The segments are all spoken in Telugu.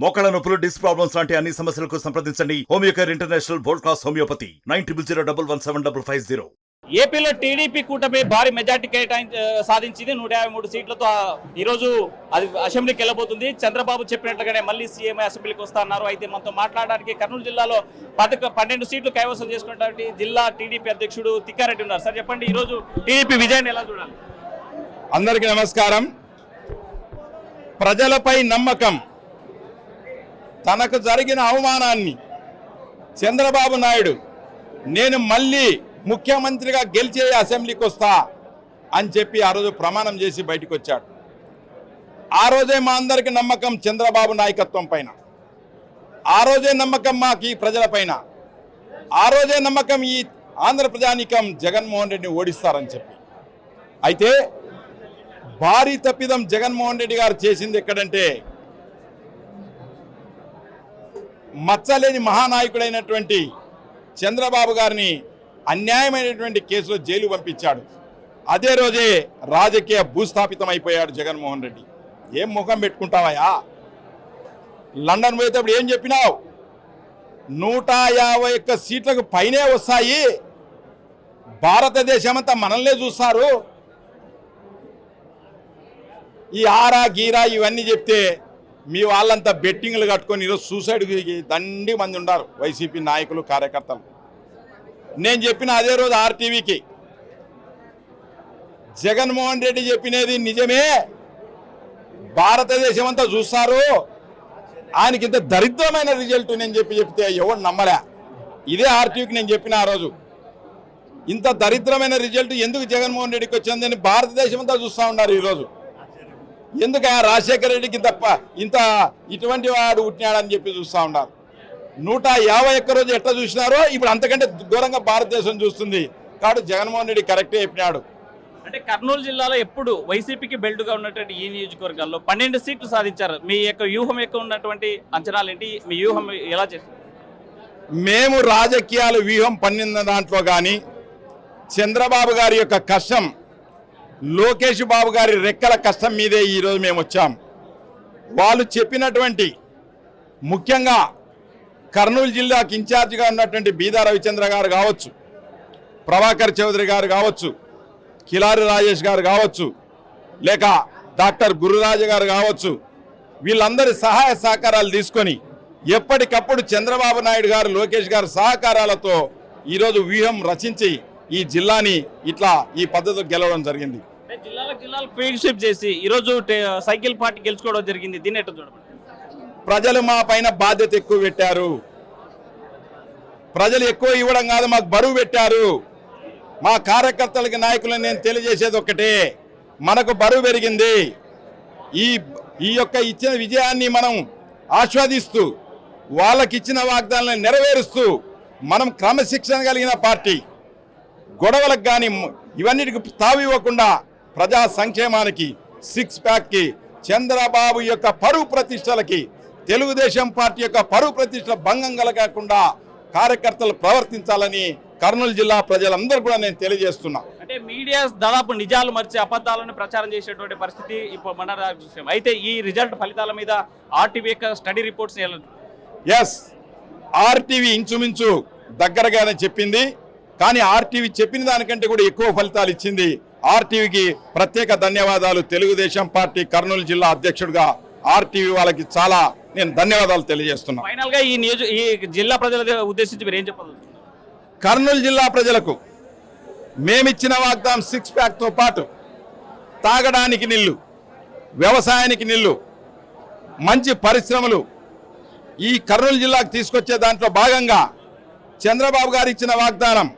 మోకాళ్ళ నొప్పులు, డిస్క్ ప్రాబ్లమ్స్ లాంటి అన్ని సమస్యలకు సంప్రదించండి Homeocare international world class homeopathy 9001175550. ఏపీలో టీడీపీ కూటమి భారీ మెజార్టీ సాధించింది 153 సీట్లతో ఈరోజు అది అసెంబ్లీకి వెళ్ళబోతుంది. చంద్రబాబు చెప్పినట్లుగానే మళ్ళీ సీఎం అసెంబ్లీకి వస్తా అన్నారు. అయితే మనతో మాట్లాడడానికి కర్నూలు జిల్లాలో 12 సీట్లు కైవసం చేసుకున్నటువంటి జిల్లా టీడీపీ అధ్యక్షుడు తిక్కారెడ్డి ఉన్నారు. సార్ చెప్పండి, ఈరోజు టీడీపీ విజయాన్ని ఎలా చూడాలి? అందరికీ నమస్కారం. ప్రజలపై నమ్మకం, తనకు జరిగిన అవమానాన్ని చంద్రబాబు నాయుడు నేను మళ్ళీ ముఖ్యమంత్రిగా గెలిచే అసెంబ్లీకి వస్తా అని చెప్పి ఆ రోజు ప్రమాణం చేసి బయటకు వచ్చాడు. ఆ రోజే మా అందరికీ నమ్మకం చంద్రబాబు నాయకత్వం పైన, ఆ రోజే నమ్మకం మాకు ఈ ప్రజలపైన, ఆ రోజే నమ్మకం ఈ ఆంధ్ర ప్రజానీకం జగన్మోహన్ రెడ్డిని ఓడిస్తారని చెప్పి. అయితే భారీ తప్పిదం జగన్మోహన్ రెడ్డి గారు చేసింది ఎక్కడంటే, మచ్చలేని మహానాయకుడైనటువంటి చంద్రబాబు గారిని అన్యాయమైనటువంటి కేసులో జైలు పంపించాడు. అదే రోజే రాజకీయ భూస్థాపితం అయిపోయాడు జగన్మోహన్ రెడ్డి. ఏం ముఖం పెట్టుకుంటావయ్యా? లండన్ పోయేటప్పుడు ఏం చెప్పినావు? 151 సీట్లకు పైనే వస్తాయి, భారతదేశం అంతా మనల్నే చూస్తారు, ఈ ఆరా గీరా ఇవన్నీ చెప్తే మీ వాళ్ళంతా బెట్టింగ్లు కట్టుకొని ఈరోజు సూసైడ్కి దండి మంది ఉన్నారు వైసీపీ నాయకులు, కార్యకర్తలు. నేను చెప్పిన అదే రోజు ఆర్టీవీకి, జగన్మోహన్ రెడ్డి చెప్పినది నిజమే, భారతదేశం అంతా చూస్తారు, ఆయనకి ఇంత దరిద్రమైన రిజల్ట్ నేను చెప్తే ఎవరు నమ్మలే. ఇదే ఆర్టీవీకి నేను చెప్పిన ఆ రోజు, ఇంత దరిద్రమైన రిజల్ట్ ఎందుకు జగన్మోహన్ రెడ్డికి వచ్చిందని భారతదేశం అంతా చూస్తూ ఉన్నారు ఈరోజు. ఎందుకు రాజశేఖర రెడ్డికి ఇంత ఇటువంటి వాడు పుట్టినాడని చెప్పి చూస్తూ ఉన్నారు. 151 రోజు ఎట్లా చూసినారో ఇప్పుడు అంతకంటే ఘోరంగా భారతదేశం చూస్తుంది. కాబట్టి జగన్మోహన్ రెడ్డి కరెక్టే చెప్పినాడు. అంటే కర్నూలు జిల్లాలో ఎప్పుడు వైసీపీకి బెల్ట్గా ఉన్నటువంటి ఈ నియోజకవర్గాల్లో 12 సీట్లు సాధించారు. మీ యొక్క వ్యూహం యొక్క ఉన్నటువంటి అంచనాలు ఏంటి? మీ వ్యూహం ఎలా చేస్తారు? మేము రాజకీయాలు వ్యూహం పన్నిన దాంట్లో కానీ, చంద్రబాబు గారి యొక్క కష్టం, లోకేష్ బాబు గారి రెక్కల కష్టం మీదే ఈరోజు మేము వచ్చాం. వాళ్ళు చెప్పినటువంటి, ముఖ్యంగా కర్నూలు జిల్లాకి ఇన్ఛార్జిగా ఉన్నటువంటి బీదా రవిచంద్ర గారు కావచ్చు, ప్రభాకర్ చౌదరి గారు కావచ్చు, కిలారి రాజేష్ గారు కావచ్చు, లేక డాక్టర్ గురురాజు గారు కావచ్చు, వీళ్ళందరి సహాయ సహకారాలు తీసుకొని ఎప్పటికప్పుడు చంద్రబాబు నాయుడు గారు, లోకేష్ గారు సహకారాలతో ఈరోజు వ్యూహం రచించి ఈ జిల్లాని ఇట్లా ఈ పద్ధతిలో గెలవడం జరిగింది. జిల్లాలకు ఫీల్డ్ షిఫ్ట్ చేసి ఈరోజు సైకిల్ పార్టీ గెలుచుకోవడం జరిగింది. దీన్ని ఎట్లా చూడమంటారు? ప్రజలు మా పైన బాధ్యత ఎక్కువ పెట్టారు. ప్రజలు ఎక్కువ ఇవ్వడం కాదు, మాకు బరువు పెట్టారు. మా కార్యకర్తలకి, నాయకులను నేను తెలియజేసేది ఒక్కటే, మనకు బరువు పెరిగింది. ఈ యొక్క ఇచ్చిన విజయాన్ని మనం ఆస్వాదిస్తూ, వాళ్ళకి ఇచ్చిన వాగ్దానాలను నెరవేరుస్తూ, మనం క్రమశిక్షణ కలిగిన పార్టీ, గొడవలకు కానీ ఇవన్నిటికి తావివ్వకుండా ప్రజా సంక్షేమానికి, 6 ప్యాక్కి, చంద్రబాబు యొక్క పరువు ప్రతిష్టలకి, తెలుగుదేశం పార్టీ యొక్క పరువు ప్రతిష్టల భంగం కలగకుండా కార్యకర్తలు ప్రవర్తించాలని కర్నూలు జిల్లా ప్రజలందరూ కూడా నేను తెలియజేస్తున్నా. అంటే మీడియా దాదాపు నిజాలు మర్చి అబద్ధాలను ప్రచారం చేసేటువంటి పరిస్థితి ఇప్పుడు మన చూసాం. అయితే ఈ రిజల్ట్ ఫలితాల మీద ఆర్టీవీ యొక్క స్టడీ రిపోర్ట్స్ ఎస్, ఆర్టీవీ ఇంచుమించు దగ్గరగానే చెప్పింది, కానీ ఆర్టీవీ చెప్పిన దానికంటే కూడా ఎక్కువ ఫలితాలు ఇచ్చింది. ఆర్టీవీకి ప్రత్యేక ధన్యవాదాలు. తెలుగుదేశం పార్టీ కర్నూలు జిల్లా అధ్యక్షుడిగా ఆర్టీవీ వాళ్ళకి చాలా నేను ధన్యవాదాలు తెలియజేస్తున్నా. ఫైనల్ గా ఈ జిల్లా ప్రజల ఉద్దేశించి మీరు ఏం చెప్పాలి? కర్నూలు జిల్లా ప్రజలకు మేమిచ్చిన వాగ్దానం 6 ప్యాక్తో పాటు తాగడానికి నీళ్లు, వ్యవసాయానికి నీళ్లు, మంచి పరిశ్రమలు ఈ కర్నూలు జిల్లాకు తీసుకొచ్చే దాంట్లో భాగంగా చంద్రబాబు గారు ఇచ్చిన వాగ్దానం,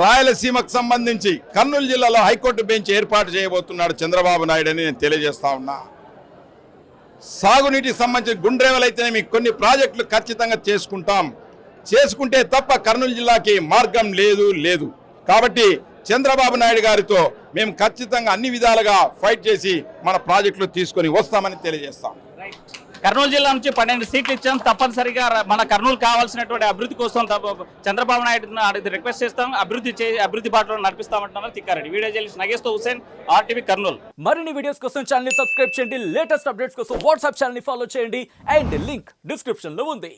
రాయలసీమకు సంబంధించి కర్నూలు జిల్లాలో హైకోర్టు బెంచ్ ఏర్పాటు చేయబోతున్నాడు చంద్రబాబు నాయుడు అని నేను తెలియజేస్తా ఉన్నా. సాగునీటికి సంబంధించి గుండ్రేవలైతేనే మీకు కొన్ని ప్రాజెక్టులు ఖచ్చితంగా చేసుకుంటే తప్ప కర్నూలు జిల్లాకి మార్గం లేదు. కాబట్టి చంద్రబాబు నాయుడు గారితో మేము ఖచ్చితంగా అన్ని విధాలుగా ఫైట్ చేసి మన ప్రాజెక్టులు తీసుకొని వస్తామని తెలియజేస్తాం. కర్నూలు జిల్లా నుంచి 12 సీట్లు ఇచ్చాం, తప్పనిసరిగా మన కర్నూలు కావాల్సినటువంటి అభివృద్ధి కోసం చంద్రబాబు నాయుడు రిక్వెస్ట్ చేస్తాం, అభివృద్ధి బాటలో నడిపిస్తామంటున్నారు తిక్కారెడ్డి. వీడియో జర్నలిస్ట్ నగేష్తో హుసేన్, RTV కర్నూలు. మరిన్ని వీడియోస్ కోసం ఛానల్ ని సబ్స్క్రైబ్ చేయండి, లేటెస్ట్ అప్డేట్స్ కోసం వాట్సాప్ ఛానల్ ని ఫాలో చేయండి అండ్ లింక్ డిస్క్రిప్షన్ లో ఉంది.